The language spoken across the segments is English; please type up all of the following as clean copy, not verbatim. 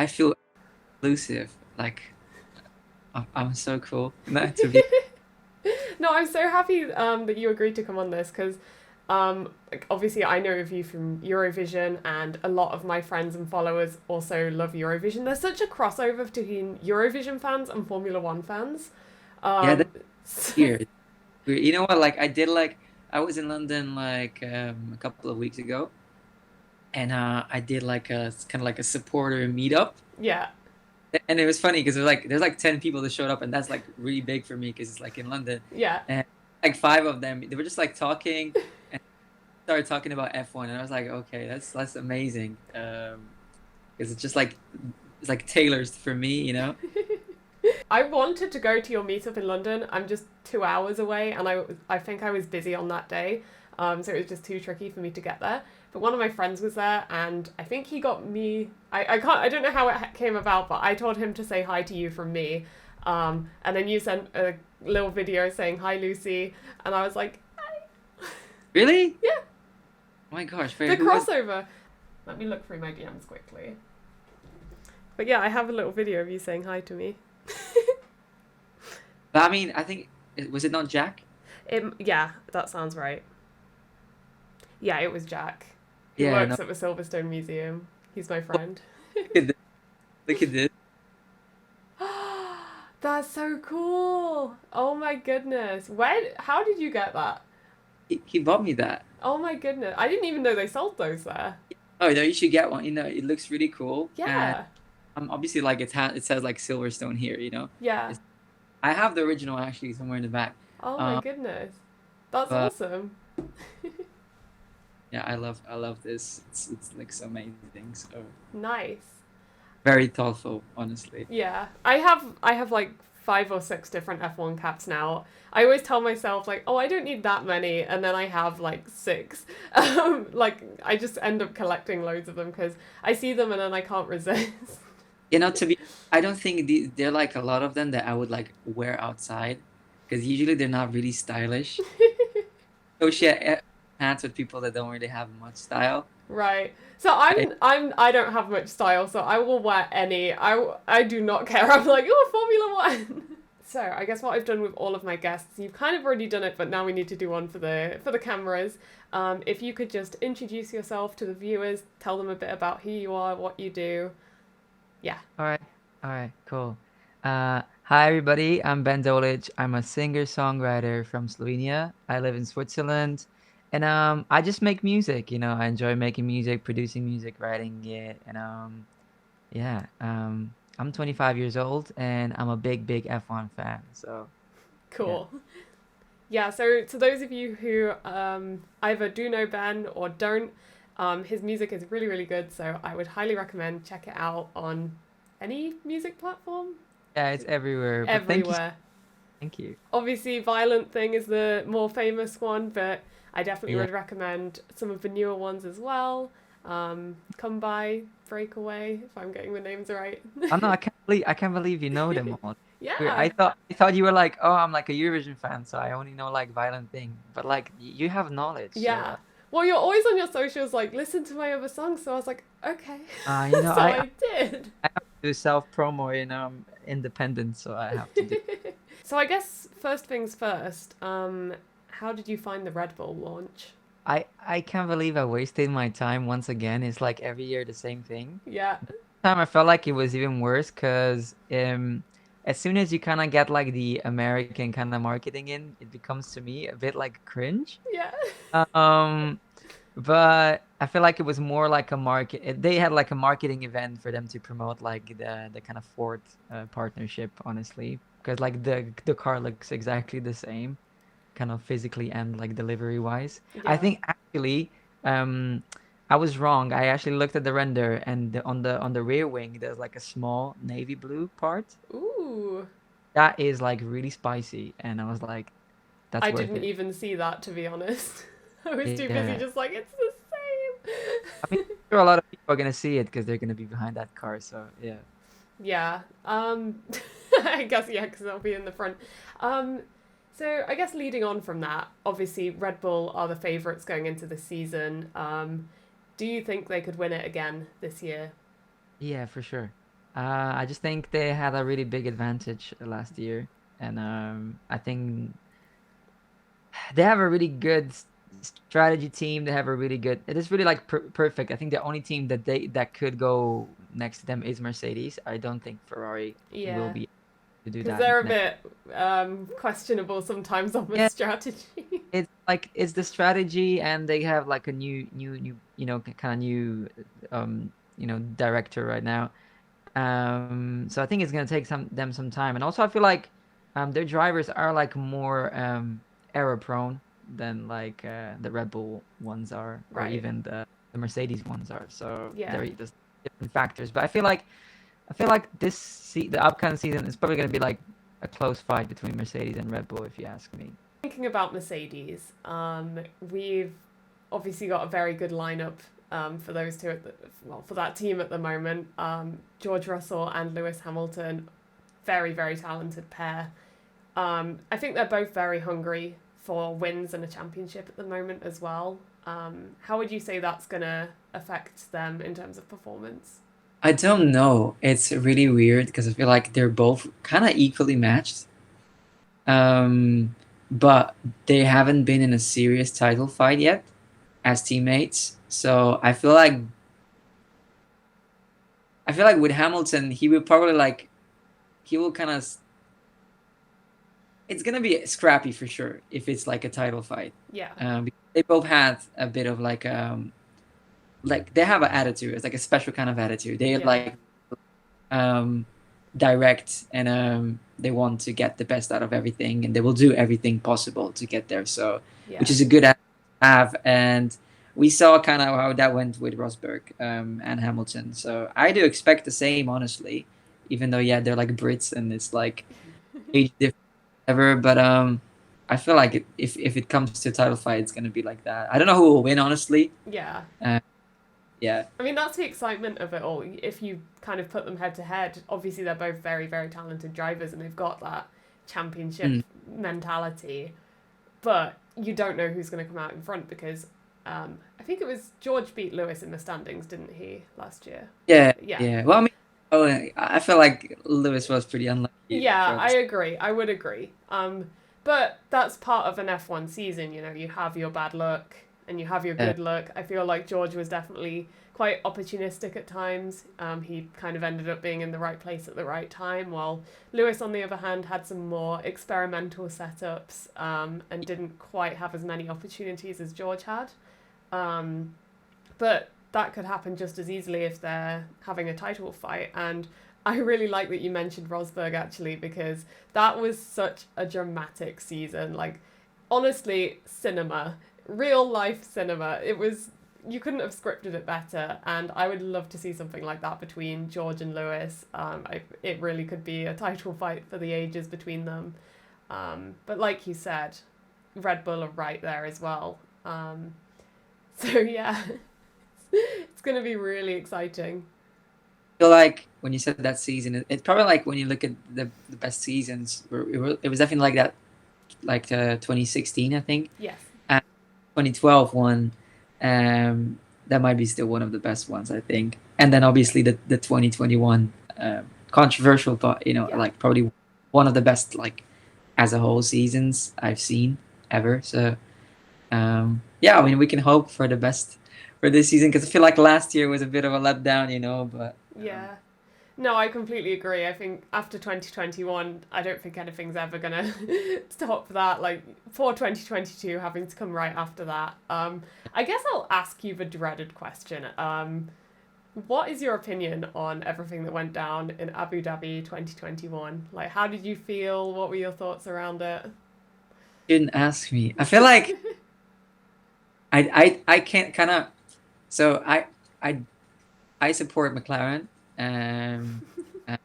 I feel elusive. Like I'm so cool. Not to be. No, I'm so happy that you agreed to come on this because like obviously I know of you from Eurovision, and a lot of my friends and followers also love Eurovision. There's such a crossover between Eurovision fans and Formula One fans. Yeah, that's Um, weird. You know what? Like I was in London like a couple of weeks ago, and I did like a kind of like a supporter meetup. yeah, And it was funny because there's like 10 people that showed up, and that's like really big for me because it's like in London, yeah. and like five of them they were just like talking and started talking about F1, and I was like, okay, that's amazing, because it's like tailored for me, you know. I wanted to go to your meetup in London. I'm just 2 hours away, and I think I was busy on that day, so it was just too tricky for me to get there. But one of my friends was there, and I think he got me. I don't know how it came about, but I told him to say hi to you from me, and then you sent a little video saying hi Lucy, and I was like, Really? yeah, Oh my gosh, the fair. Who was? crossover. Let me look through my DMs quickly. But yeah, I have a little video of you saying hi to me. I mean, I think was it not Jack? Yeah, that sounds right. Yeah, it was Jack. He Yeah, no. works at the Silverstone Museum. He's my friend. Look at this. Look at this. That's so cool. Oh my goodness. How did you get that? He bought me that. Oh my goodness. I didn't even know they sold those there. Oh, no, you should get one. You know, it looks really cool, and Yeah. obviously like it says like Silverstone here. You know, Yeah. it's, I have the original actually somewhere in the back. Oh my Um, goodness. That's but awesome. yeah, I love this. It's like so amazing. So Nice. very thoughtful, honestly. Yeah. I have like 5 or 6 different F1 caps now. I always tell myself like, "Oh, I don't need that many." And then I have like 6. Like I just end up collecting loads of them because I see them and then I can't resist. You know, I don't think there are like a lot of them that I would like wear outside because usually they're not really stylish. So share pants with people that don't really have much style. Right. So I, I don't have much style, so I will wear any. I do not care. I'm like, oh, Formula One. So I guess what I've done with all of my guests, you've kind of already done it, but now we need to do one for the cameras. If you could just introduce yourself to the viewers, tell them a bit about who you are, what you do. Yeah. All right. All right. Cool. Hi, everybody. I'm Ben Dolic. I'm a singer-songwriter from Slovenia. I live in Switzerland. And I just make music, I enjoy making music, producing music, writing it. And yeah, I'm 25 years old and I'm a big, big F1 fan. So, yeah. Cool. Yeah, so to those of you who either do know Ben or don't, his music is really, really good. So I would highly recommend check it out on any music platform. Yeah, it's everywhere. But thank you. Everywhere. Thank you. Obviously, Violent Thing is the more famous one, but I definitely Yeah. would recommend some of the newer ones as well. Come by, Breakaway, if I'm getting the names right. Oh no, I can't believe you know them all. Weird. Yeah, I thought you were like, oh, I'm like a Eurovision fan, so I only know like Violent Thing. But like you have knowledge, so yeah. Well, you're always on your socials like, listen to my other songs, so I was like, okay. So I I did. I have to do self promo, I'm independent, so I have to do. So I guess first things first, how did you find the Red Bull launch? I can't believe I wasted my time once again. It's like every year the same thing. Yeah, This time I felt like it was even worse because as soon as you kind of get like the American kind of marketing in, it becomes to me a bit like cringe. yeah, Um, but I feel like it was more like a they had like a marketing event for them to promote like the kind of Ford partnership, honestly, because like the car looks exactly the same, kind of physically and like delivery wise. I yeah. think actually, I was wrong. I actually looked at the render, and on the rear wing there's like a small navy blue part Ooh, that is like really spicy, and I was like, that's I worth didn't it. even see that to be honest. I was too busy Yeah. just like, it's the I mean, same. I'm sure a lot of people are gonna see it because they're gonna be behind that car. So yeah. Yeah. I guess yeah, because it'll be in the front. Um, so I guess leading on from that, obviously Red Bull are the favourites going into the season. Do you think they could win it again this year? Yeah, for sure. I just think they had a really big advantage last year, and I think they have a really good strategy team. They have a really good. It is really like perfect. I think the only team that could go next to them is Mercedes. I don't think Ferrari will Yeah, be able to do because that they're a next. bit questionable sometimes on the Yeah, strategy. it's like it's the strategy, and they have like a new kind of new director right now. So I think it's gonna take some time, and also I feel like their drivers are like more error prone than like the Red Bull ones are, or Right. even the Mercedes ones are. So Yeah. there just different factors. But I feel like the upcoming season is probably gonna be like a close fight between Mercedes and Red Bull, if you ask me. Thinking about Mercedes, we've obviously got a very good lineup for those two for that team at the moment. George Russell and Lewis Hamilton, very very talented pair. I think they're both very hungry for wins and a championship at the moment as well. How would you say that's gonna affect them in terms of performance? I don't know. It's really weird because I feel like they're both kind of equally matched. Um, but they haven't been in a serious title fight yet as teammates. So I feel like with Hamilton, he will probably like he will kind of it's gonna be scrappy for sure if it's like a title fight. Yeah, Because they both had a bit of like they have an attitude. It's like a special kind of attitude. They yeah, like um direct, and they want to get the best out of everything, and they will do everything possible to get there. So which yeah, is a good attitude to have, and we saw kind of how that went with Rosberg and Hamilton. So I do expect the same, honestly, even though yeah they're like Brits and it's like age difference ever, but I feel like if it comes to a title fight, it's gonna be like that. I don't know who will win, honestly. yeah. uh, yeah. I mean, that's the excitement of it all. If you kind of put them head to head, obviously they're both very, very talented drivers and they've got that championship Mm. mentality. But you don't know who's going to come out in front because I think it was George beat Lewis in the standings, didn't he, last year? Yeah, Yeah. yeah. Well, I mean, oh, I feel like Lewis was pretty unlucky Yeah, throughout I the. agree. I would agree. But that's part of an F1 season, you know, you have your bad luck and you have your Yeah, good luck. I feel like George was definitely quite opportunistic at times. He kind of ended up being in the right place at the right time, while Lewis, on the other hand, had some more experimental setups and didn't quite have as many opportunities as George had. Um, but that could happen just as easily if they're having a title fight. And I really like that you mentioned Rosberg actually, because that was such a dramatic season. Like, honestly, cinema, real life cinema. It was, you couldn't have scripted it better. And I would love to see something like that between George and Lewis. It really could be a title fight for the ages between them. But like you said, Red Bull are right there as well. So yeah, it's going to be really exciting. I feel like when you said that season, it's probably like when you look at the best seasons, it was definitely like that, like 2016, I think, Yes. and 2012 one. That might be still one of the best ones, I think. And then obviously the 2021 controversial, but Yeah. like probably one of the best like as a whole seasons I've seen ever. So yeah, I mean we can hope for the best for this season because I feel like last year was a bit of a letdown, but Yeah. No, I completely agree. I think after 2021, I don't think anything's ever going to top that. Like, for 2022, having to come right after that. I guess I'll ask you the dreaded question. What is your opinion on everything that went down in Abu Dhabi 2021? Like, how did you feel? What were your thoughts around it? shouldn't ask me. I feel like I can't kind of. So I I support McLaren. Um, uh,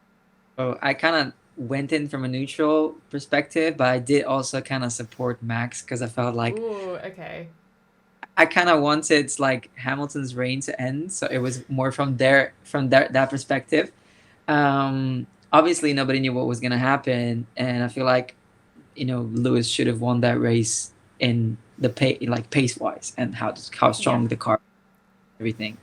so I kind of went in from a neutral perspective, but I did also kind of support Max because I felt like Ooh, okay. I kind of wanted like Hamilton's reign to end. So it was more from that perspective. Obviously nobody knew what was gonna happen, and I feel like Lewis should have won that race in the pace wise and how Yeah. strong the car, everything.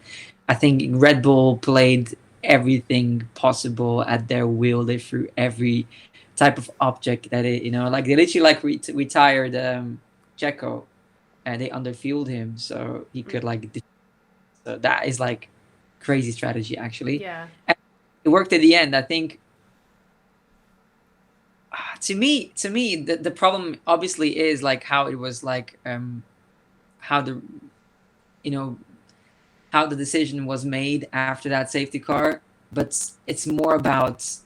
I think Red Bull played everything possible at their will. They threw every type of object that it, like they literally like retired Checo, and they underfueled him so he could like. So that is like crazy strategy actually. Yeah. And it worked at the end. I think. To me, the problem obviously is like how it was like how the you know how the decision was made after that safety car, but it's more about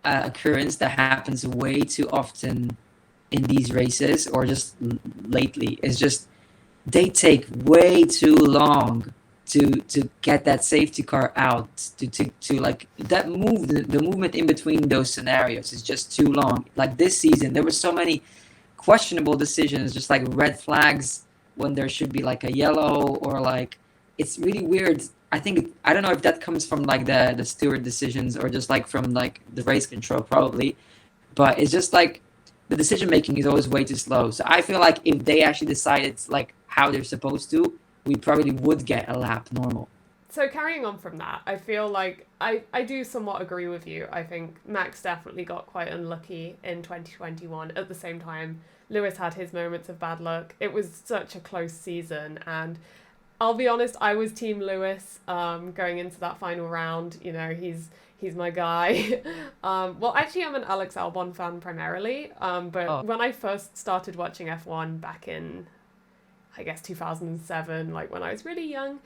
occurrence that happens way too often in these races, or just lately. It's just they take way too long to get that safety car out, to like that move, the movement in between those scenarios is just too long. Like this season there were so many questionable decisions, just like red flags when there should be like a yellow, or like it's really weird. I don't know if that comes from like the steward decisions, or just like from like the race control probably, but it's just like the decision making is always way too slow. So I feel like if they actually decided like how they're supposed to, we probably would get a lap normal. So carrying on from that, I feel like I do somewhat agree with you. I think Max definitely got quite unlucky in 2021. At the same time, Lewis had his moments of bad luck. It was such a close season, and I'll be honest, I was Team Lewis going into that final round. You know, he's my guy. Well, actually, I'm an Alex Albon fan primarily, but when I first started watching F1 back in, I guess, 2007, like when I was really young,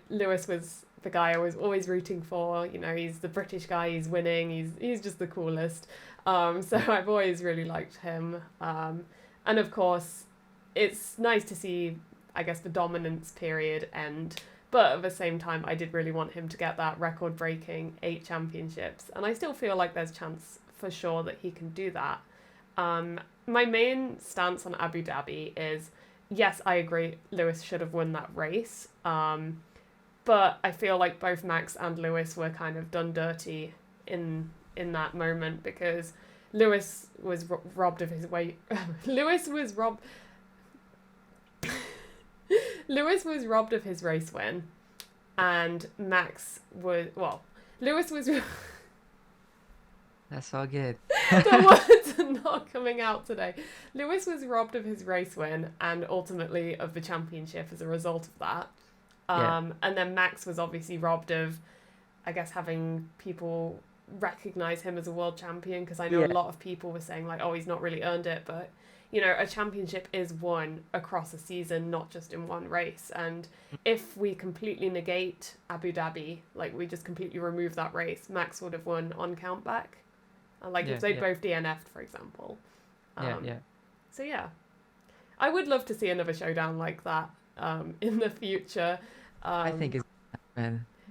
Lewis was the guy I was always rooting for. You know, he's the British guy, he's winning, he's just the coolest. So I've always really liked him. And of course, it's nice to see, I guess, the dominance period end. But at the same time, I did really want him to get that record-breaking 8 championships. And I still feel like there's chance for sure that he can do that. My main stance on Abu Dhabi is, yes, I agree, Lewis should have won that race. But I feel like both Max and Lewis were kind of done dirty in that moment, because Lewis was robbed of his way. Lewis was robbed of his race win, and Max was, well, Lewis was... That's all good. The words are not coming out today. Lewis was robbed of his race win and ultimately of the championship as a result of that. And then Max was obviously robbed of, I guess, having people recognize him as a world champion, because I know a lot of people were saying like, oh, he's not really earned it, but you know, a championship is won across a season, not just in one race. And if we completely negate Abu Dhabi, like we just completely remove that race, Max would have won on countback. Like if they both DNF'd, for example. So yeah, I would love to see another showdown like that in the future. I think it's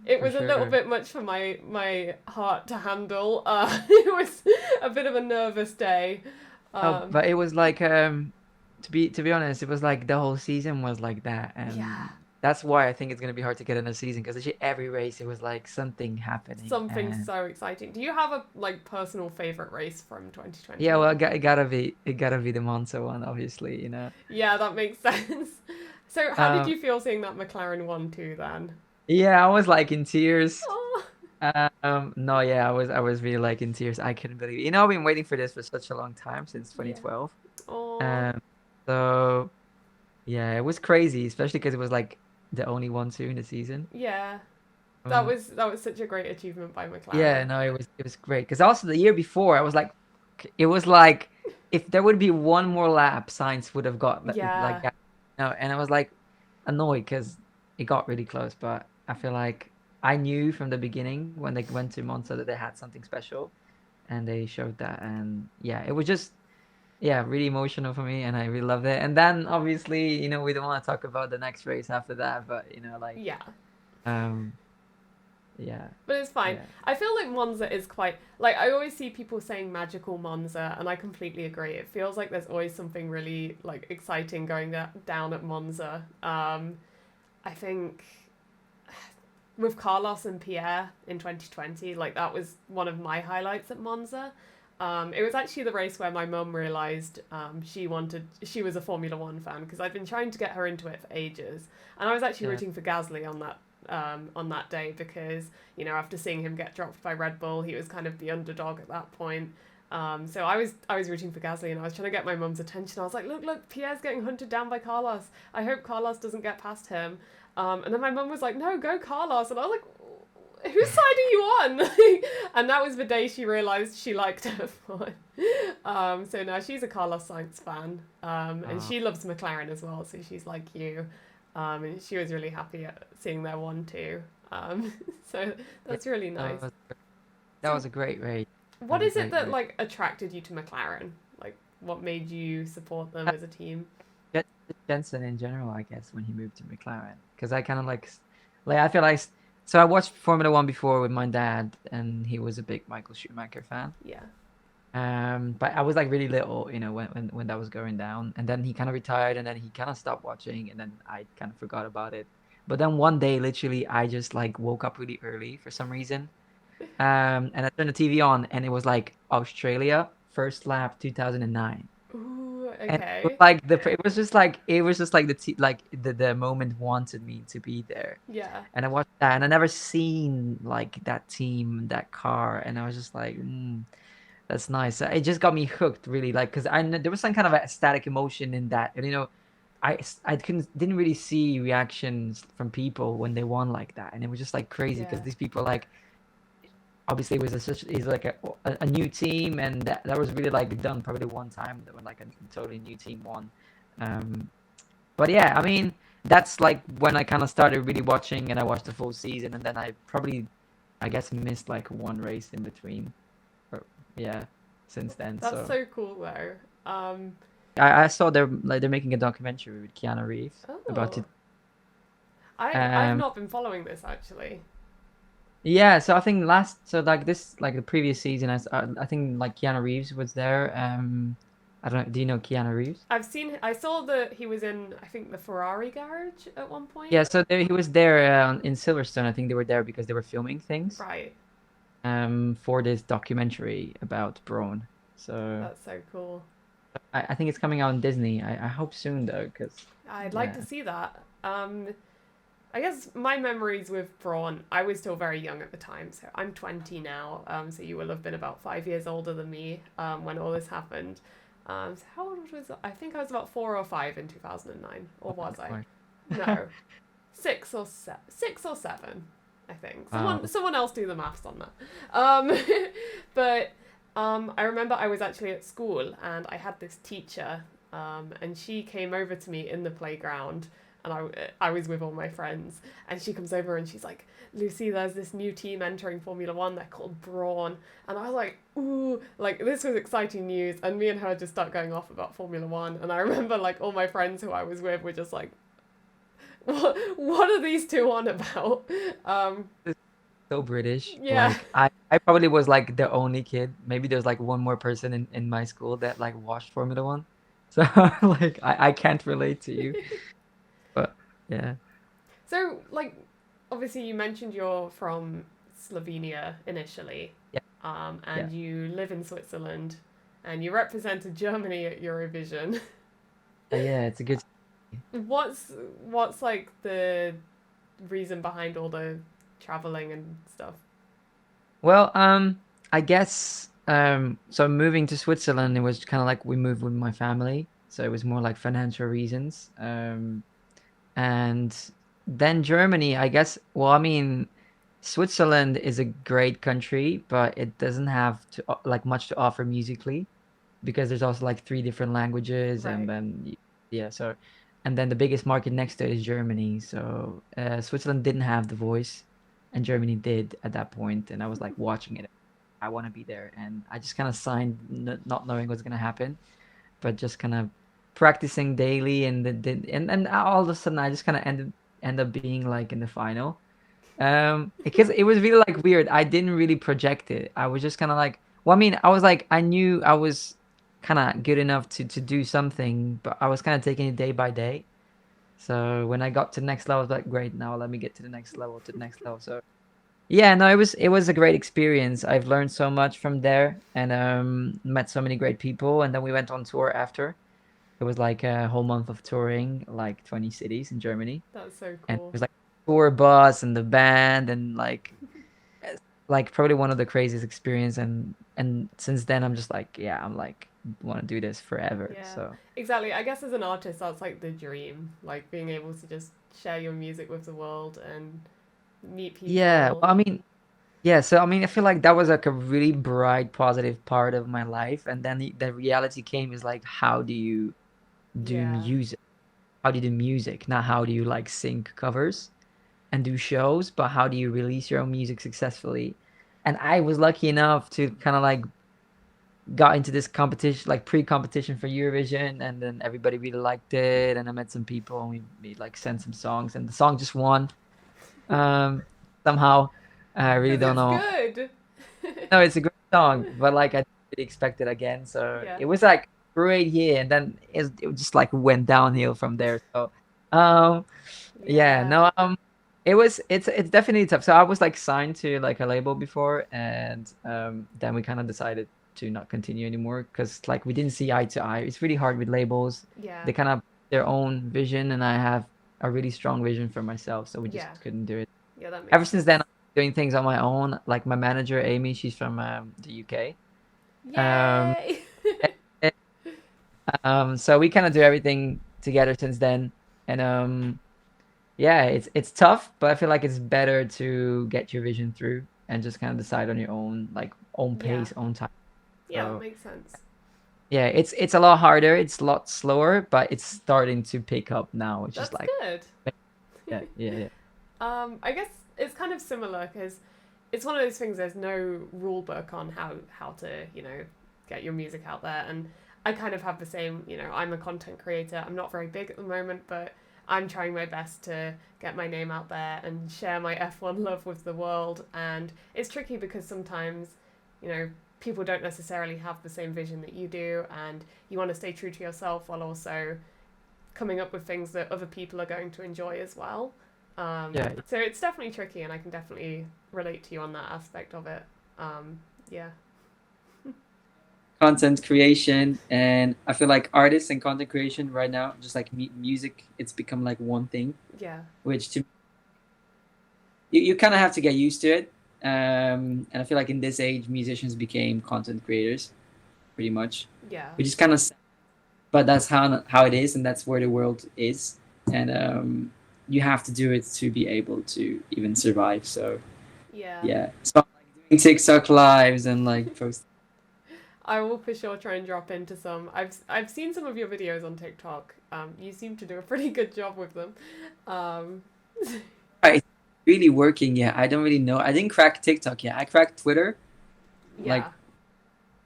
it was a little bit much for my heart to handle. It was a bit of a nervous day. But it was like to be honest, it was like the whole season was like that, and that's why I think it's gonna be hard to get in a season, because actually every race it was like something happening. Something so exciting. Do you have a like personal favorite race from 2020? Yeah, well, it gotta be the Monza one, obviously, you know. Yeah, that makes sense. So how did you feel seeing that McLaren 1-2 then? Yeah, I was like in tears. Oh. No, yeah, I was really like in tears. I couldn't believe it. You know, I've been waiting for this for such a long time, since 2012. Oh. So yeah, it was crazy, especially because it was like the only 1-2 in the season. Yeah. That was such a great achievement by McLaren. Yeah, no, it was great. Because also the year before, it was like if there would be one more lap, Sainz would have got like that. No, and I was like annoyed because it got really close. But I feel like I knew from the beginning when they went to Monza that they had something special, and they showed that. And yeah, it was just really emotional for me, and I really loved it. And then obviously, you know, we don't want to talk about the next race after that, but you know, like but it's fine. Yeah. I feel like Monza is quite, like, I always see people saying magical Monza, and I completely agree. It feels like there's always something really like exciting going down at Monza. I think with Carlos and Pierre in 2020, like that was one of my highlights at Monza. It was actually the race where my mum realised she was a Formula One fan, because I've been trying to get her into it for ages, and I was actually rooting for Gasly on on that day because, you know, after seeing him get dropped by Red Bull, he was kind of the underdog at that point. So I was rooting for Gasly, and I was trying to get my mum's attention. I was like, look, Pierre's getting hunted down by Carlos. I hope Carlos doesn't get past him. And then my mum was like, no, go Carlos. And I was like, whose side are you on? And that was the day she realised she liked F1. So now she's a Carlos Sainz fan. And she loves McLaren as well, so she's like you. And she was really happy at seeing their 1-2. So that's really nice. That was a great race. What is it that like attracted you to McLaren? Like, what made you support them as a team? Jensen in general, I guess, when he moved to McLaren, because I kind of like I feel like, so I watched Formula One before with my dad, and he was a big Michael Schumacher fan. Yeah. But I was like really little, you know, when that was going down, and then he kind of retired, and then he kind of stopped watching, and then I kind of forgot about it. But then one day, literally, I just like woke up really early for some reason. And I turned the TV on, and it was like Australia first lap 2009. Ooh, okay. And it was like it was just like the moment wanted me to be there. Yeah. And I watched that, and I never seen like that team, that car, and I was just like, that's nice. It just got me hooked, really, like, because there was some kind of a static emotion in that, and you know, I didn't really see reactions from people when they won like that, and it was just like crazy because these people like. Obviously, it was he's like a new team, and that was really like done probably one time that when like a totally new team won. But yeah, I mean, that's like when I kind of started really watching, and I watched the full season, and then I guess missed like one race in between. Since then. That's so cool though. I saw they're making a documentary with Keanu Reeves about it. I've not been following this actually. Yeah, so I think the previous season, I think like Keanu Reeves was there. I don't know. Do you know Keanu Reeves? I saw that he was in, I think, the Ferrari garage at one point. Yeah, so he was there in Silverstone. I think they were there because they were filming things. Right. For this documentary about Brawn. So that's so cool. I think it's coming out on Disney. I hope soon though, because I'd like to see that. I guess my memories with Brawn, I was still very young at the time, so I'm 20 now, so you will have been about 5 years older than me when all this happened. So how old was I? I think I was about 4 or 5 in 2009, or was I? No, 6 or 7, I think. Someone else do the maths on that. But I remember I was actually at school, and I had this teacher, and she came over to me in the playground, and I was with all my friends, and she comes over and she's like, Lucy, there's this new team entering Formula One, they're called Brawn. And I was like, ooh, like this was exciting news, and me and her just start going off about Formula One, and I remember like all my friends who I was with were just like, what are these two on about? So British. Yeah. Like, I probably was like the only kid, maybe there's like one more person in my school that like watched Formula One, so like I can't relate to you. But yeah. So like, obviously you mentioned you're from Slovenia initially. Yeah. And you live in Switzerland, and you represented Germany at Eurovision. Yeah, it's a good. What's like the reason behind all the traveling and stuff? Well, I guess so moving to Switzerland, it was kind of like we moved with my family, so it was more like financial reasons. And then Germany, I guess, well, I mean, Switzerland is a great country, but it doesn't have like much to offer musically, because there's also like 3 different languages, Right. and then and then the biggest market next to it is Germany. So Switzerland didn't have The Voice, and Germany did at that point, and I was like watching it. I want to be there, and I just kind of signed, not knowing what's gonna happen, but just kind of practicing daily, and all of a sudden I just kind of end up being like in the final, because it was really like weird. I didn't really project it. I was just kind of like, well, I mean, I was like, I knew I was kind of good enough to do something, but I was kind of taking it day by day. So when I got to the next level, I was like, great, now let me get to the next level, So yeah, no, it was a great experience. I've learned so much from there, and met so many great people, and then we went on tour after. It was like a whole month of touring, like 20 cities in Germany. That's so And cool. it was like tour bus and the band and like probably one of the craziest experience and since then I'm just like yeah I'm like want to do this forever Yeah, so exactly. I guess as an artist, that's like the dream, like being able to just share your music with the world and meet yeah people. well, I mean yeah so I mean I feel like that was like a really bright positive part of my life and then the reality came is like how do you do Yeah, music how do you do music not how do you like sing covers and do shows but how do you release your own music successfully and I was lucky enough to kind of like got into this competition, like pre-competition for Eurovision, and then everybody really liked it. And I met some people, and we like sent some songs, and the song just won. Um, somehow, I really because don't it's know. good. No, it's a great song, but like I didn't really expect it again. So Yeah, it was like a great year, and then it just like went downhill from there. So, um, yeah, yeah, no, it's definitely tough. So I was like signed to like a label before, and then we kind of decided to not continue anymore because like we didn't see eye to eye. It's really hard with labels. yeah, They kind of their own vision, and I have a really strong vision for myself, so we just yeah, couldn't do it. yeah. That makes Ever since sense. then, I'm doing things on my own. Like my manager Amy, she's from the UK. Um, Yay! so we kind of do everything together since then, and yeah, it's tough, but I feel like it's better to get your vision through and just kind of decide on your own, like own Yeah, pace, own time. yeah, that So makes sense. yeah, it's a lot harder, it's a lot slower, but it's starting to pick up now, which is That's like good. yeah, yeah, yeah. I guess it's kind of similar because it's one of those things. There's no rule book on how to get your music out there, and I kind of have the same. I'm a content creator. I'm not very big at the moment, but I'm trying my best to get my name out there and share my F1 love with the world. And it's tricky because sometimes, people don't necessarily have the same vision that you do, and you want to stay true to yourself while also coming up with things that other people are going to enjoy as well. Yeah, So it's definitely tricky, and I can definitely relate to you on that aspect of it. Yeah, Content creation, and I feel like artists and content creation right now, just like music, it's become like one thing, yeah, which to you kind of have to get used to it. And I feel like in this age, musicians became content creators, pretty much, yeah, which is kind of sad, but that's how it is, and that's where the world is, and you have to do it to be able to even survive. So yeah. yeah, so I'm like doing TikTok lives and like post. I will for sure try and drop into some. I've seen some of your videos on TikTok. You seem to do a pretty good job with them. Um, It's really working. Yeah, I don't really know. I didn't crack TikTok yet. I cracked Twitter. Like yeah,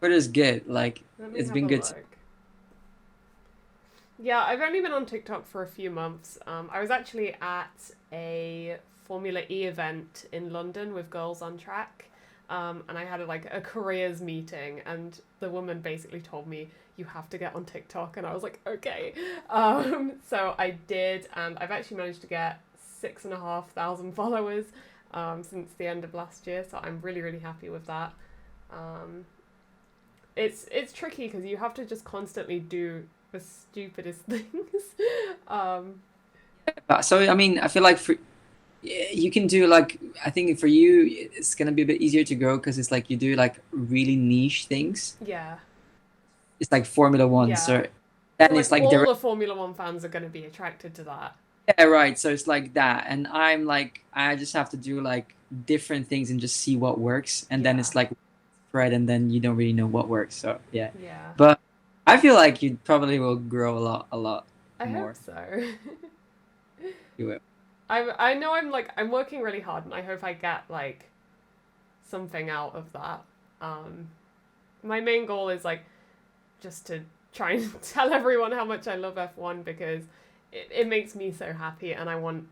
Twitter's good. Like let me it's have been a good. look. Yeah, I've only been on TikTok for a few months. I was actually at a Formula E event in London with Girls on Track, and I had a careers meeting, and the woman basically told me you have to get on TikTok, and I was like, okay. So I did, and I've actually managed to get 6,500 followers since the end of last year. So I'm really really happy with that. Um, it's tricky because you have to just constantly do the stupidest things. um, So I mean, I feel like for you can do like I think for you it's gonna be a bit easier to grow because it's like you do like really niche things. yeah, It's like Formula One, yeah. so So then like it's like all direct. the Formula One fans are going to be attracted to that. Yeah, right. So it's like that, and I'm like I just have to do like different things and just see what works, and then Yeah, it's like spread, and then you don't really know what works. So yeah, yeah. but I feel like you probably will grow a lot I hope more. so. You will. I know I'm working really hard, and I hope I get like something out of that. Um, my main goal is like just to try and tell everyone how much I love F1 because it makes me so happy, and I want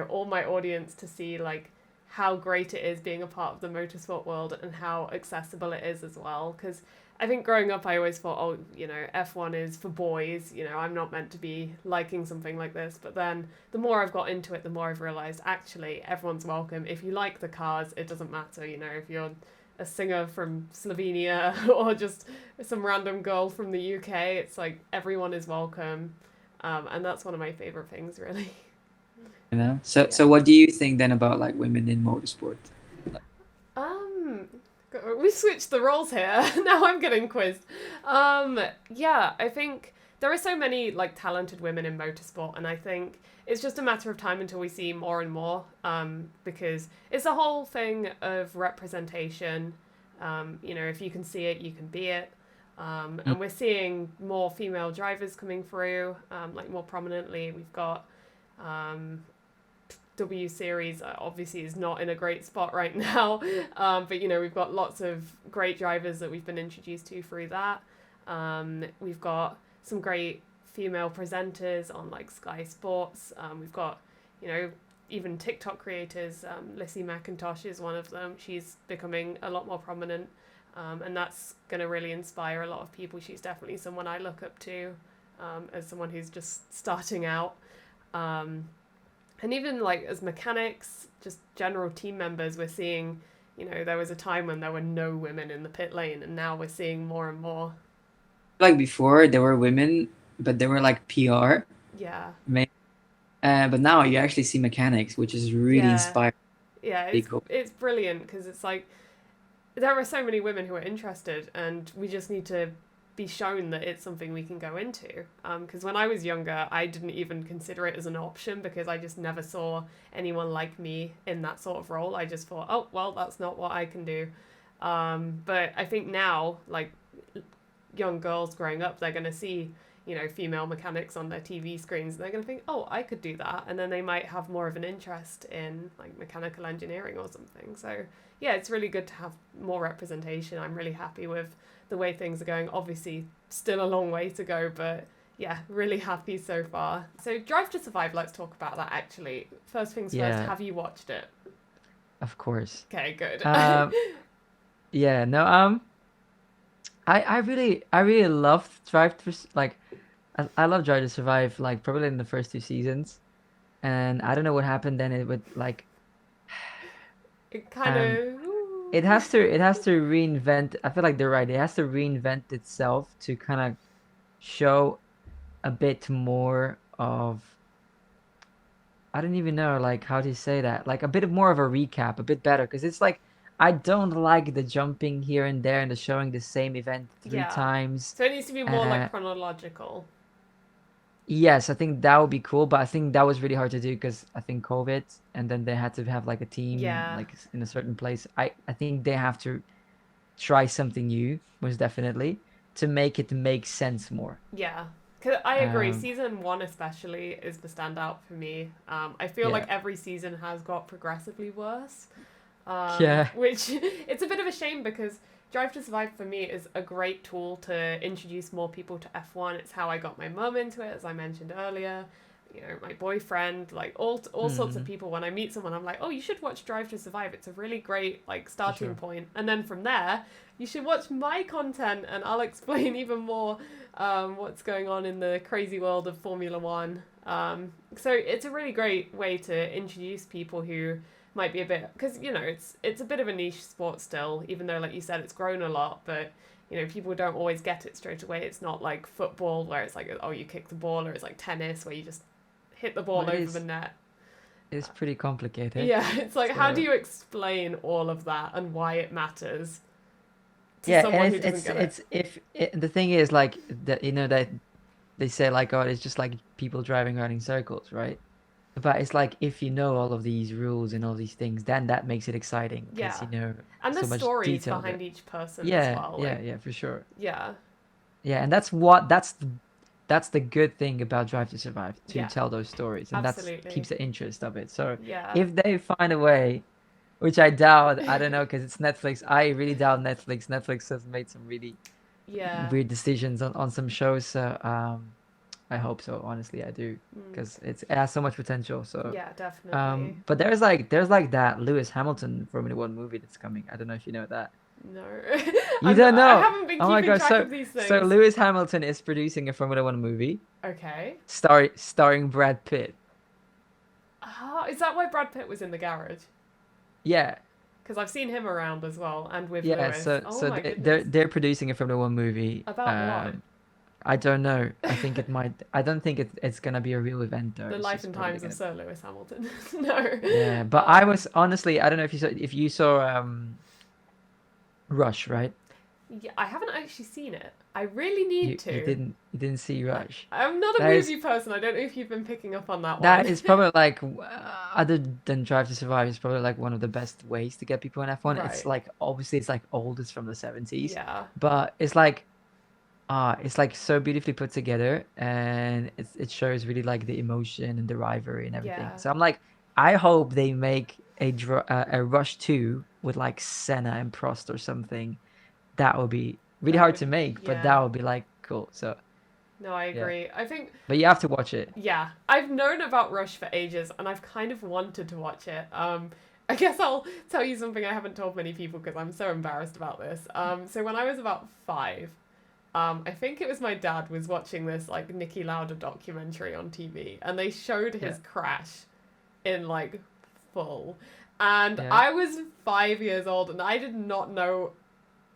all my audience to see like how great it is being a part of the motorsport world and how accessible it is as well. Because I think growing up, I always thought, oh, F1 is for boys. I'm not meant to be liking something like this. But then the more I've got into it, the more I've realised actually everyone's welcome. If you like the cars, it doesn't matter. If you're a singer from Slovenia or just some random girl from the UK, it's like everyone is welcome. And that's one of my favourite things, really. You know. So Yeah. so what do you think then about like women in motorsport? Um, we switched the roles here. Now I'm getting quizzed. Yeah, I think there are so many like talented women in motorsport, and I think it's just a matter of time until we see more and more. Because it's a whole thing of representation. If you can see it, you can be it. Mm. And we're seeing more female drivers coming through, like more prominently. We've got um, W Series obviously is not in a great spot right now, but we've got lots of great drivers that we've been introduced to through that. We've got some great female presenters on like Sky Sports. We've got even TikTok creators. Lissy McIntosh is one of them. She's becoming a lot more prominent, and that's going to really inspire a lot of people. She's definitely someone I look up to as someone who's just starting out. And even like as mechanics, just general team members, we're seeing, there was a time when there were no women in the pit lane, and now we're seeing more and more. Like before, there were women, but they were like PR. Yeah. But now you actually see mechanics, which is really Yeah. inspiring. Yeah, Really cool. it's brilliant because it's like there are so many women who are interested, and we just need to be shown that it's something we can go into. Because when I was younger, I didn't even consider it as an option because I just never saw anyone like me in that sort of role. I just thought, oh, well, that's not what I can do. But I think now, like young girls growing up, they're going to see, female mechanics on their TV screens, and they're going to think, oh, I could do that. And then they might have more of an interest in like mechanical engineering or something. So yeah, it's really good to have more representation. I'm really happy with the way things are going. Obviously, still a long way to go, but yeah, really happy so far. So Drive to Survive, let's talk about that actually. First things first, Yeah, have you watched it? of course. Okay, good. Um, yeah, no, I really love I love Drive to Survive, like probably in the first two seasons, and I don't know what happened then. It would like It kind um of... it has to reinvent. I feel like they're right. It has to reinvent itself to kind of show a bit more of, I don't even know like how to say that, like a bit more of a recap, a bit better, because it's like I don't like the jumping here and there and the showing the same event three Yeah. times. So it needs to be more Uh, like chronological. yes, I think that would be cool, but I think that was really hard to do because I think COVID, and then they had to have like a team Yeah. like in a certain place. I think they have to try something new, most definitely, to make it make sense more. Yeah. 'Cause I agree. Um, Season one, especially, is the standout for me. I feel like yeah, every season has got progressively worse. yeah, Which it's a bit of a shame because Drive to Survive for me is a great tool to introduce more people to F1. It's how I got my mum into it, as I mentioned earlier. My boyfriend, like all sorts of mm, people. When I meet someone, I'm like, oh, you should watch Drive to Survive. It's a really great like for starting sure. point. And then from there, you should watch my content, and I'll explain even more what's going on in the crazy world of Formula One. So it's a really great way to introduce people who might be a bit, because it's a bit of a niche sport still, even though like you said it's grown a lot, but people don't always get it straight away. It's not like football where it's like, oh, you kick the ball, or it's like tennis where you just hit the Well, ball over the net. it's pretty complicated. Yeah, it's like, how do So you explain all of that and why it matters to yeah, someone and who doesn't get it? it's if it, the thing is like that, that they say like, oh, it's just like people driving around in circles, right? But it's like if you know all of these rules and all these things, then that makes it exciting because Yeah, you know and the so much stories detail there. behind each person as Yeah, well. yeah, Like, yeah, for sure. yeah, Yeah, and that's the good thing about Drive to Survive, to yeah, tell those stories, and that's absolutely. keeps the interest of it. So Yeah, if they find a way, which I doubt, I don't know, because it's Netflix. I really doubt Netflix. Netflix has made some really yeah, weird decisions on some shows. So I hope so. Honestly, I do, mm, because it has so much potential. So yeah, definitely. but there's like that Lewis Hamilton Formula One movie that's coming. I don't know if you know that. No, You don't I know? haven't been Oh my keeping God. track So of these so things. Lewis Hamilton is producing a Formula One movie Okay. starring Brad Pitt. Is that why Brad Pitt was in the garage? Yeah. Because I've seen him around as well, and with Yeah, Lewis. so Oh so my they, goodness. they're producing a Formula One movie. About what? I don't know. I think it might. I don't think it's gonna be a real event though. The It's life just and probably times of gonna. Sir Lewis Hamilton. No. Yeah, but I was honestly. I don't know if you saw Rush, right? Yeah, I haven't actually seen it. I really need You to. didn't see Rush. I'm not a That is movie person. I don't know if you've been picking up on that that one. is probably like other than Drive to Survive is probably like one of the best ways to get people in F1. It's Right. like obviously it's like old, it's from the 70s, Yeah. but it's like so beautifully put together, and it shows really like the emotion and the rivalry and everything. Yeah. So I'm like, I hope they make a Rush 2 with like Senna and Prost or something. That would be really That hard would- to make, but yeah. that would be like cool. So, No, I agree. I think, but you have to watch it. yeah, I've known about Rush for ages, and I've kind of wanted to watch it. I guess I'll tell you something I haven't told many people because I'm so embarrassed about this. So when I was about 5, I think it was my dad was watching this like Niki Lauda documentary on TV, and they showed his crash in like full, and Yeah. I was 5 years old, and I did not know.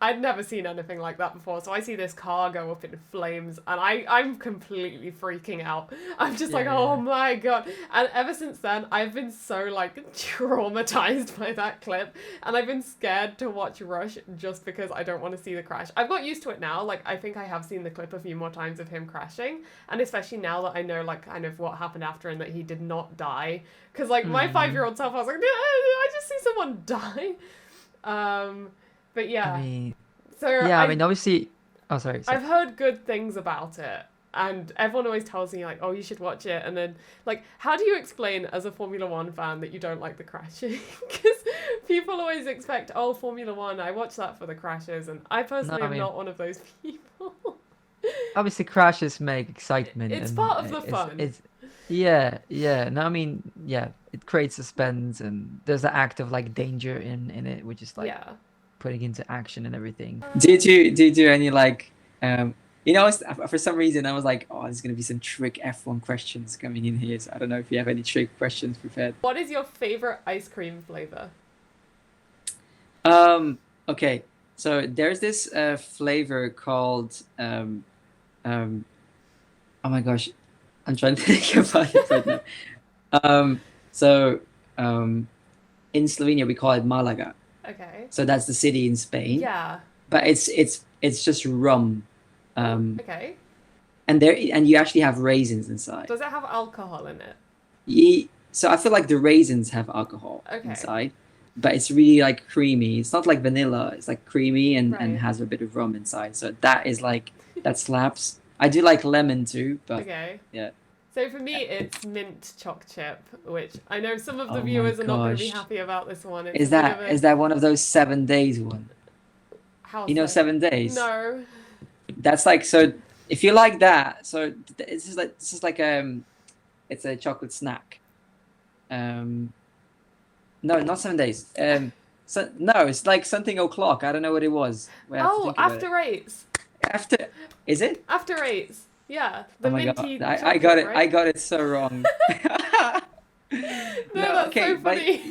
I'd never seen anything like that before, so I see this car go up in flames, and I'm completely freaking out. I'm just like, Yeah. oh my god. And ever since then, I've been so, like, traumatized by that clip, and I've been scared to watch Rush just because I don't want to see the crash. I've got used to it now, like, I think I have seen the clip a few more times of him crashing, and especially now that I know, like, kind of what happened after and that he did not die. Because, like, my 5-year-old self, I was like, no, I just see someone die. But yeah. I mean, So yeah, I mean, obviously. Oh, sorry. I've heard good things about it, and everyone always tells me like, "Oh, you should watch it." And then, like, how do you explain as a Formula One fan that you don't like the crashing? Because people always expect, "Oh, Formula One, I watch that for the crashes," and I personally am not one of those people. Obviously, crashes make excitement. It's and part of the fun. Yeah. No, I mean, yeah, it creates suspense, and there's the act of like danger in it, which is like. Yeah. Putting into action and everything. Did you do any like for some reason I was like, oh, there's gonna be some trick F1 questions coming in here. So I don't know if you have any trick questions prepared. What is your favorite ice cream flavor? Okay, so there's this flavor called oh my gosh, I'm trying to think about it right now. In Slovenia we call it Malaga. Okay. So that's the city in Spain. Yeah. But it's just rum. Okay. And you actually have raisins inside. Does it have alcohol in it? So I feel like the raisins have alcohol inside, but it's really like creamy. It's not like vanilla. It's like creamy and has a bit of rum inside. So that is like that slaps. I do like lemon too, but yeah. So for me, it's mint choc chip, which I know some of the viewers are not going to be happy about this one. It's is that one of those 7 days one? How you know 7 days? No. That's like, so if you like that, so this is like it's a chocolate snack. No, not 7 days. So no, it's like something o'clock. I don't know what it was. After eights. After, is it? After eights. Yeah, the minty. God. I got it. Right? I got it so wrong. That's so funny.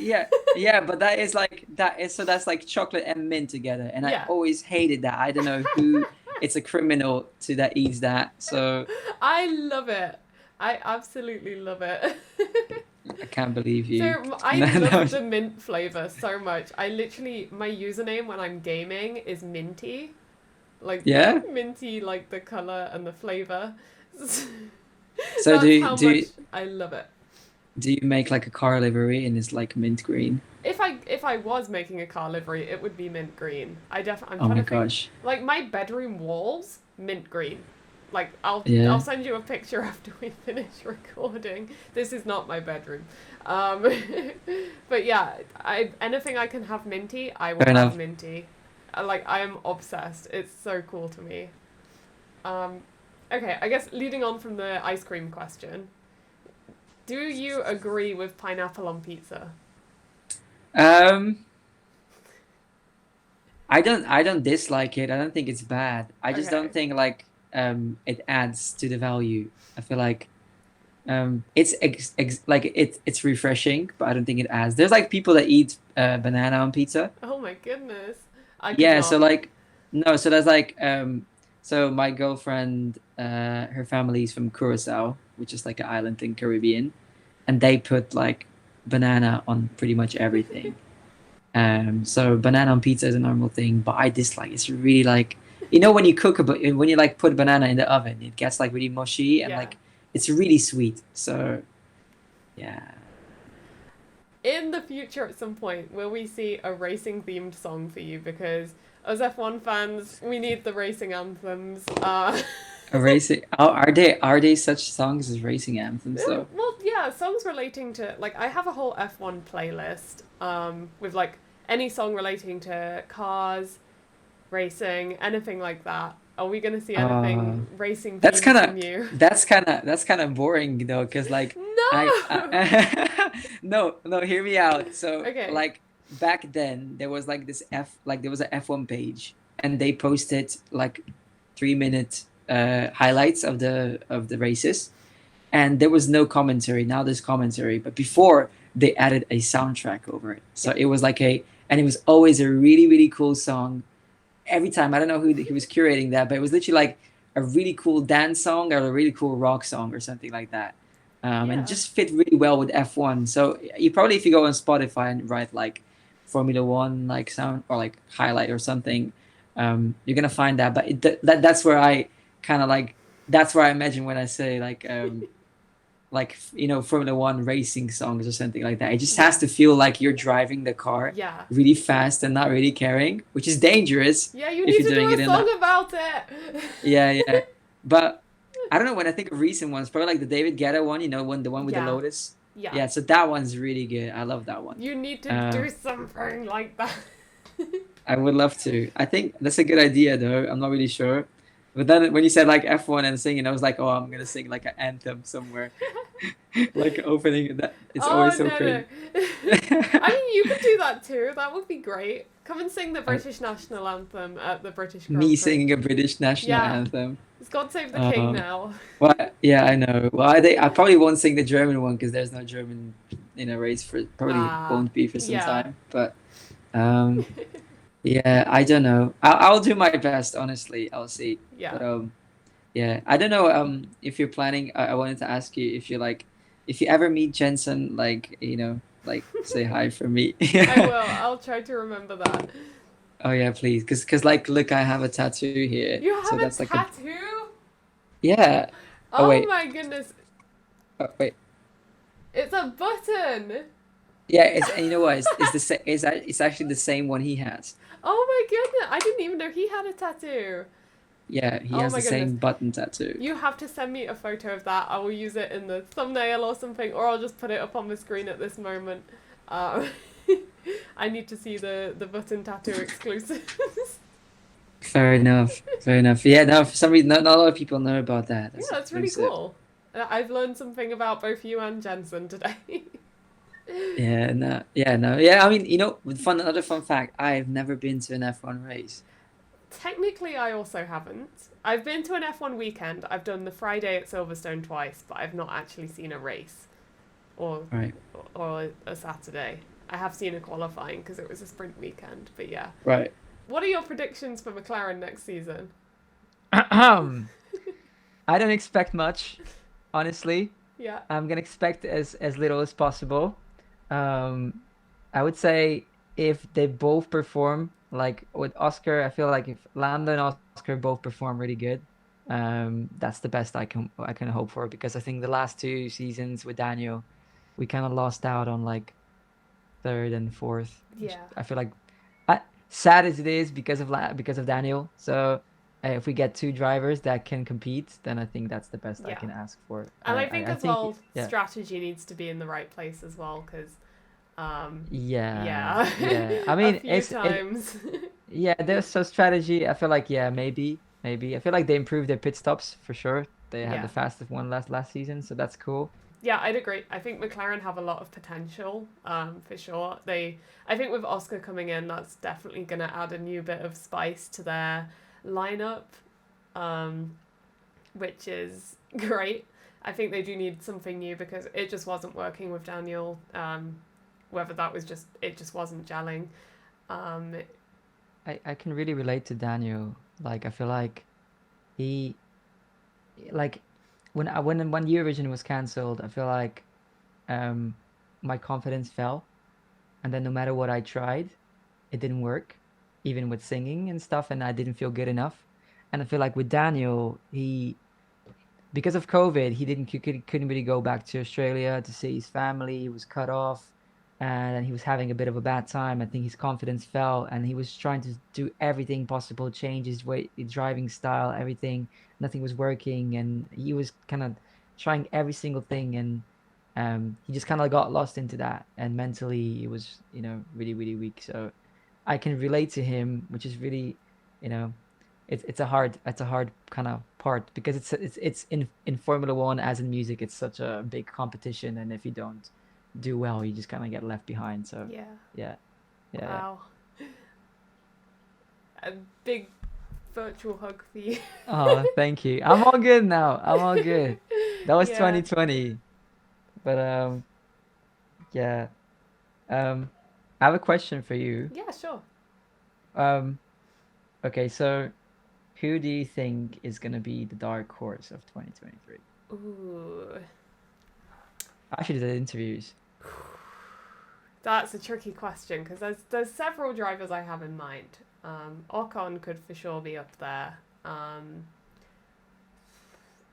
Yeah, but that is like so that's like chocolate and mint together, and I always hated that. I don't know who. It's a criminal that eats that. So I love it. I absolutely love it. I can't believe you. So I love the mint flavor so much. I literally, my username when I'm gaming is Minty. Like minty, like the color and the flavor. So I love it. Do you make like a car livery and it's like mint green? If I was making a car livery, it would be mint green. Oh my gosh! Like my bedroom walls, mint green. Like I'll send you a picture after we finish recording. This is not my bedroom, but yeah, anything I can have minty, I will have minty. Like I am obsessed. It's so cool to me. Okay, I guess leading on from the ice cream question, do you agree with pineapple on pizza? I don't dislike it. I don't think it's bad. I just don't think like it adds to the value. I feel like it's it's refreshing, but I don't think it adds. There's like people that eat banana on pizza. Oh my goodness. So like no, so there's like So my girlfriend, her family is from Curacao, which is like an island in Caribbean, and they put like banana on pretty much everything. So banana on pizza is a normal thing, but I dislike it's really like when you cook when you like put banana in the oven, it gets like really mushy and Yeah. like it's really sweet. So yeah. In the future, at some point, will we see a racing themed song for you? Because as F1 fans, we need the racing anthems. A racing are they such songs as racing anthems though? Well, yeah, songs relating to like I have a whole F1 playlist with like any song relating to cars, racing, anything like that. Are we gonna see Uh anything racing that's themed kind of from you? that's kind of boring though, because like No. no, hear me out. So Okay. like back then there was like there was a F1 page, and they posted like 3 minute highlights of the races, and there was no commentary. Now there's commentary, but before they added a soundtrack over it, so Yeah. it was like and it was always a really really cool song every time. I don't know who was curating that, but it was literally like a really cool dance song or a really cool rock song or something like that. And Yeah. just fit really well with F1. So you probably, if you go on Spotify and write like Formula One like sound or like highlight or something, you're gonna find that. But that's where I kind of like that's where I imagine when I say like Formula One racing songs or something like that. It just has Yeah. to feel like you're driving the car Yeah. really fast and not really caring, which is dangerous Yeah, you if need you're to doing do it a in that. song about it. Yeah, yeah. But I don't know, when I think of recent ones, probably like the David Guetta one, the one with the Yeah. Lotus. Yeah. Yeah, so that one's really good. I love that one. You need to Uh, do something like that. I would love to. I think that's a good idea though. I'm not really sure. But then when you said like F1 and singing, I was like, oh, I'm gonna sing like an anthem somewhere. Like opening that. It's Oh always so no no. cringe. I mean you could do that too. That would be great. Come and sing the Uh, British national anthem at the British Me Grand Prix. singing a British national Yeah. anthem. It's God Save the King Uh, now. well, yeah, I know. Well, I probably won't sing the German one because there's no German in a race for probably Ah. won't be for some Yeah. time. But um, yeah, I don't know. I'll do my best. Honestly, I'll see. Yeah. But yeah, I don't know. If you're planning, I wanted to ask you if you like, if you ever meet Jensen, like like say hi for me. I will. I'll try to remember that. Oh yeah, please, because like look, I have a tattoo here, You so have a that's like a tattoo? yeah. Oh Oh wait, my goodness. oh, wait. It's a button. Yeah, and you know what? It's the same. It's actually the same one he has. Oh my goodness. I didn't even know he had a tattoo. Yeah, he Oh has my the goodness. same button tattoo. You have to send me a photo of that. I will use it in the thumbnail or something, or I'll just put it up on the screen at this moment. Um, I need to see the button tattoo exclusives. Fair enough. Fair enough. Yeah, no, for some reason, not a lot of people know about that. Yeah, That's that's really exclusive. cool. I've learned something about both you and Jensen today. Yeah, no, yeah, no, yeah. I mean, another fun fact. I've never been to an F1 race. Technically, I also haven't. I've been to an F1 weekend. I've done the Friday at Silverstone twice, but I've not actually seen a race or Right, or a Saturday. I have seen a qualifying because it was a sprint weekend, but yeah. right. What are your predictions for McLaren next season? I don't expect much, honestly. Yeah. I'm gonna expect as little as possible. Um, I would say if they both perform like with Oscar, I feel like if Lando and Oscar both perform really good, that's the best I can hope for, because I think the last two seasons with Daniel, we kind of lost out on like third and fourth, which Yeah. I feel like sad as it is because of Daniel. So if we get two drivers that can compete, then I think that's the best I Yeah. can ask for. And I think I as think well, yeah. strategy needs to be in the right place as well, because, Yeah, yeah, yeah. I a mean, few times. yeah. There's so strategy. I feel like maybe. I feel like they improved their pit stops for sure. They had Yeah. the fastest one last season, so that's cool. Yeah, I'd agree. I think McLaren have a lot of potential, for sure. I think with Oscar coming in, that's definitely going to add a new bit of spice to their lineup, which is great. I think they do need something new because it just wasn't working with Daniel. Whether that was it just wasn't gelling. I can really relate to Daniel. Like I feel like he like when Eurovision was cancelled, I feel like um my confidence fell, and then no matter what I tried, it didn't work, even with singing and stuff, and I didn't feel good enough. And I feel like with Daniel, he because of COVID, he couldn't really go back to Australia to see his family. He was cut off, and he was having a bit of a bad time. I think his confidence fell, and he was trying to do everything possible, change his way, his driving style, everything. Nothing was working, and he was kind of trying every single thing, and he just kind of got lost into that. And mentally, he was, really, really weak. So I can relate to him, which is really, you know, it's a hard kind of part because it's in Formula One as in music, it's such a big competition, and if you don't do well, you just kind of get left behind. So Yeah. yeah, yeah, yeah. Wow. A big virtual hug for you. Oh, thank you. I'm all good now. I'm all good. That was Yeah. 2020, but yeah. I have a question for you. Yeah, sure. Um, okay, so who do you think is gonna be the dark horse of 2023? Ooh. I actually did interviews. That's a tricky question because there's several drivers I have in mind. Ocon could for sure be up there.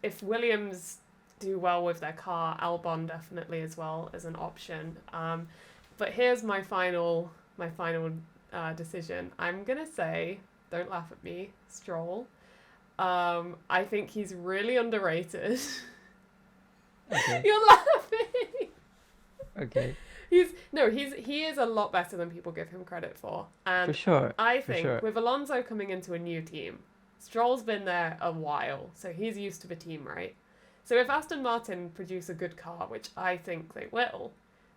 If Williams do well with their car, Albon definitely as well as an option. But here's my final decision. I'm gonna say, don't laugh at me, Stroll. I think he's really underrated. Okay. You're laughing. Okay. He is a lot better than people give him credit for. And For sure. I For think sure. with Alonso coming into a new team, Stroll's been there a while, so he's used to the team, right? So if Aston Martin produce a good car, which I think they will,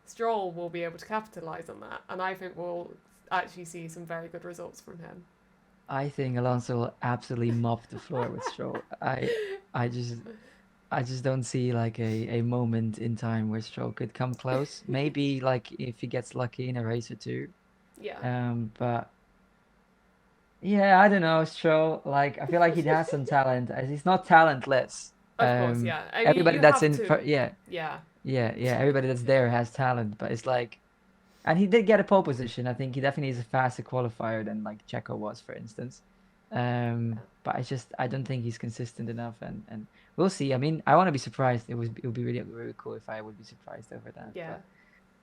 Stroll will be able to capitalise on that, and I think we'll actually see some very good results from him. I think Alonso will absolutely mop the floor with Stroll. I just don't see like a moment in time where Stroll could come close. Maybe like if he gets lucky in a race or two. Yeah. But yeah, I don't know, Stroll. Like I feel like he has some talent. He's not talentless. Of course, yeah. I mean, Everybody you that's have in, to... yeah, Yeah. yeah. Everybody that's there has talent, but it's like, and he did get a pole position. I think he definitely is a faster qualifier than like Checo was, for instance. But I don't think he's consistent enough, and we'll see. I mean, I want to be surprised. It would be really really cool if I would be surprised over that. Yeah.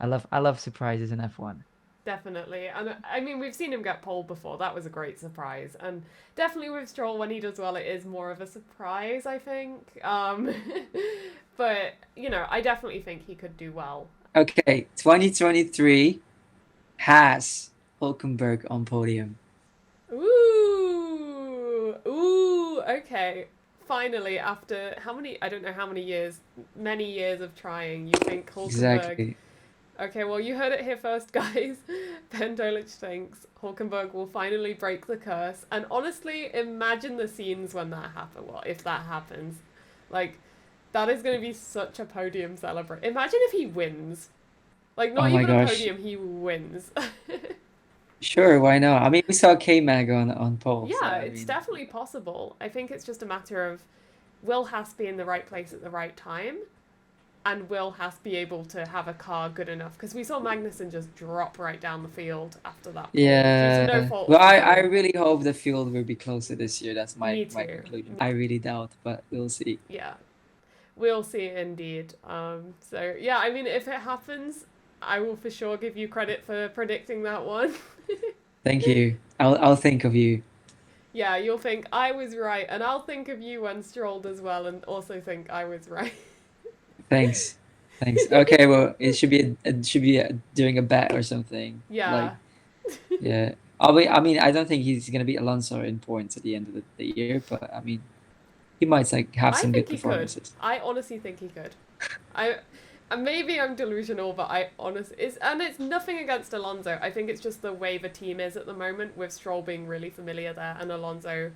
But I love surprises in F1. Definitely. And I mean, we've seen him get pole before. That was a great surprise. And definitely with Stroll, when he does well, it is more of a surprise, I think. But, I definitely think he could do well. Okay, 2023 has Hulkenberg on podium. Ooh, okay. Finally, after I don't know how many years, many years of trying, you think Hulkenberg... Exactly. Okay, well, you heard it here first, guys. Ben Dolic thinks Hulkenberg will finally break the curse. And honestly, imagine the scenes when that happens. Well, if that happens. Like, that is going to be such a podium celebration. Imagine if he wins. Like, not Oh my even a gosh. podium, he wins. Sure, why not? I mean, we saw K-Mag on pole. So, Yeah, I it's mean, definitely possible. I think it's just a matter of, will Haas be in the right place at the right time? And will Haas be able to have a car good enough? Because we saw Magnussen just drop right down the field after that. Due to no yeah. fault Well, of his I own. really hope the field will be closer this year. That's my Me too. conclusion. I really doubt, but we'll see. Yeah, we'll see indeed. So yeah, I mean, if it happens, I will for sure give you credit for predicting that one. Thank you. I'll think of you. Yeah, you'll think I was right, and I'll think of you when Stroll does well, and also think I was right. Thanks. Okay, well, it should be doing a bet or something. Yeah. Yeah. I mean, I don't think he's gonna beat Alonso in points at the end of the year, but I mean, he might like have I some think good he could. performances. I honestly think he could. Maybe I'm delusional, but it's nothing against Alonso. I think it's just the way the team is at the moment, with Stroll being really familiar there and Alonso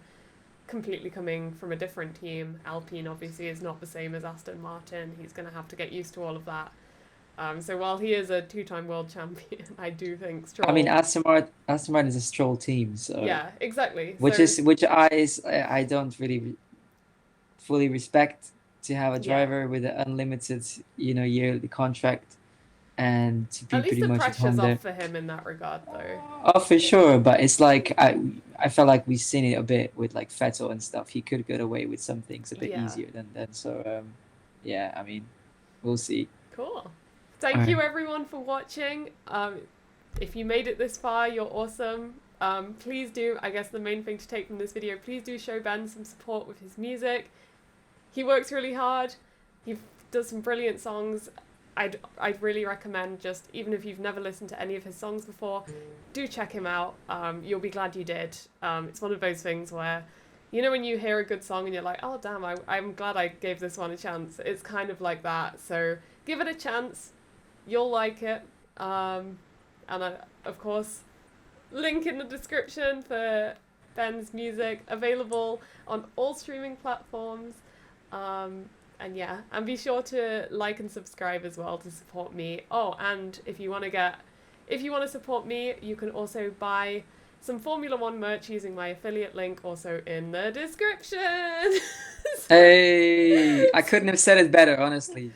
completely coming from a different team. Alpine obviously is not the same as Aston Martin. He's going to have to get used to all of that. So while he is a two-time world champion, I do think Stroll... I mean, Aston Martin is a Stroll team, so Yeah, exactly. which I don't really fully respect to have a Yeah. driver with an unlimited, yearly contract, and to be At least pretty the much at pressure's home there. off for him in that regard, though. Oh, for sure, but it's like I felt like we've seen it a bit with like Vettel and stuff. He could get away with some things a bit Yeah. easier than that. So yeah, I mean, we'll see. Cool. Thank Alright. you everyone for watching. If you made it this far, you're awesome. Please do, I guess the main thing to take from this video, please do show Ben some support with his music. He works really hard. He does some brilliant songs. I'd really recommend, just even if you've never listened to any of his songs before, do check him out. You'll be glad you did. It's one of those things where, when you hear a good song and you're like, oh damn, I'm glad I gave this one a chance. It's kind of like that. So give it a chance. You'll like it. And of course, link in the description for Ben's music, available on all streaming platforms. And yeah, and be sure to like and subscribe as well to support me. Oh, and if you want to support me, you can also buy some Formula One merch using my affiliate link, also in the description. Hey, I couldn't have said it better, honestly.